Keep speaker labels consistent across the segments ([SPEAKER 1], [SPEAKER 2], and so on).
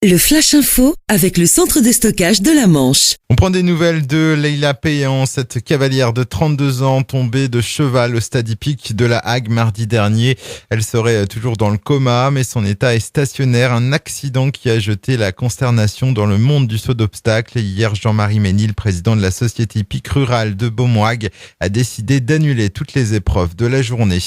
[SPEAKER 1] Le Flash Info avec le centre de stockage de la Manche.
[SPEAKER 2] On prend des nouvelles de Leila Payan, cette cavalière de 32 ans tombée de cheval au stade hippique de la Hague mardi dernier. Elle serait toujours dans le coma, mais son état est stationnaire. Un accident qui a jeté la consternation dans le monde du saut d'obstacles. Hier, Jean-Marie Ménil, président de la société hippique rurale de Beaumoig, a décidé d'annuler toutes les épreuves de la journée.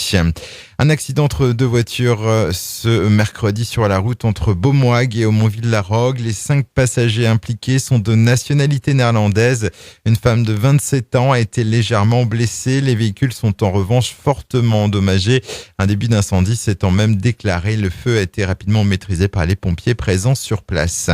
[SPEAKER 2] Un accident entre deux voitures ce mercredi sur la route entre Beaumoig et Aumonville-la-Rogue. Les 5 passagers impliqués sont de nationalité néerlandaise. Une femme de 27 ans a été légèrement blessée. Les véhicules sont en revanche fortement endommagés. Un début d'incendie s'étant même déclaré. Le feu a été rapidement maîtrisé par les pompiers présents sur place.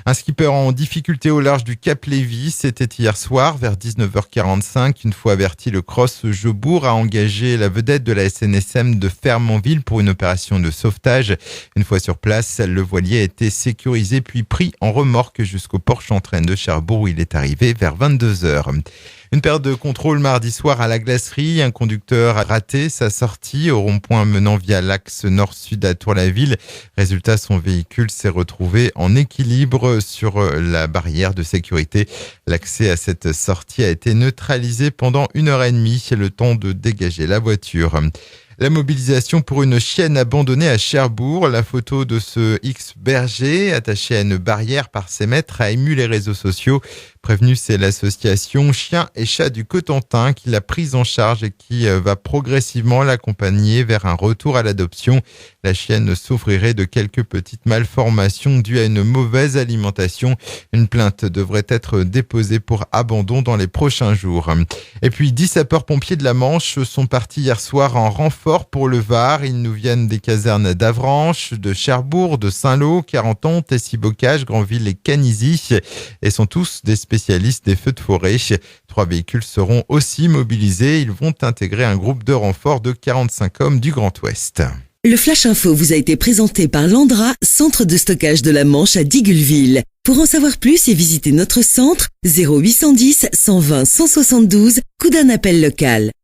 [SPEAKER 2] Un skipper en difficulté au large du Cap Lévis, c'était hier soir vers 19h45. Une fois averti, le Cross Jebourg a engagé la vedette de la SNSM de Fermonville pour une opération de sauvetage. Une fois sur place, le voilier a été sécurisé puis pris en remorque jusqu'au port Chantraine de Cherbourg où il est arrivé vers 22h. Une perte de contrôle mardi soir à la glacerie. Un conducteur a raté sa sortie au rond-point menant via l'axe nord-sud à Tour-la-Ville. Résultat, son véhicule s'est retrouvé en équilibre sur la barrière de sécurité. L'accès à cette sortie a été neutralisé pendant 1h30, le temps de dégager la voiture. La mobilisation pour une chienne abandonnée à Cherbourg. La photo de ce X-berger attaché à une barrière par ses maîtres a ému les réseaux sociaux. Prévenu, c'est l'association Chiens et Chats du Cotentin qui l'a prise en charge et qui va progressivement l'accompagner vers un retour à l'adoption. La chienne souffrirait de quelques petites malformations dues à une mauvaise alimentation. Une plainte devrait être déposée pour abandon dans les prochains jours. Et puis 10 sapeurs-pompiers de la Manche sont partis hier soir en renfort pour le Var. Ils nous viennent des casernes d'Avranches, de Cherbourg, de Saint-Lô, Carentan, Tessy-Bocage, Granville et Canizy et sont tous des spécialistes des feux de forêt. 3 véhicules seront aussi mobilisés. Ils vont intégrer un groupe de renfort de 45 hommes du Grand Ouest.
[SPEAKER 1] Le Flash Info vous a été présenté par Landra, centre de stockage de la Manche à Digulleville. Pour en savoir plus et visiter notre centre, 0810 120 172, coup d'un appel local.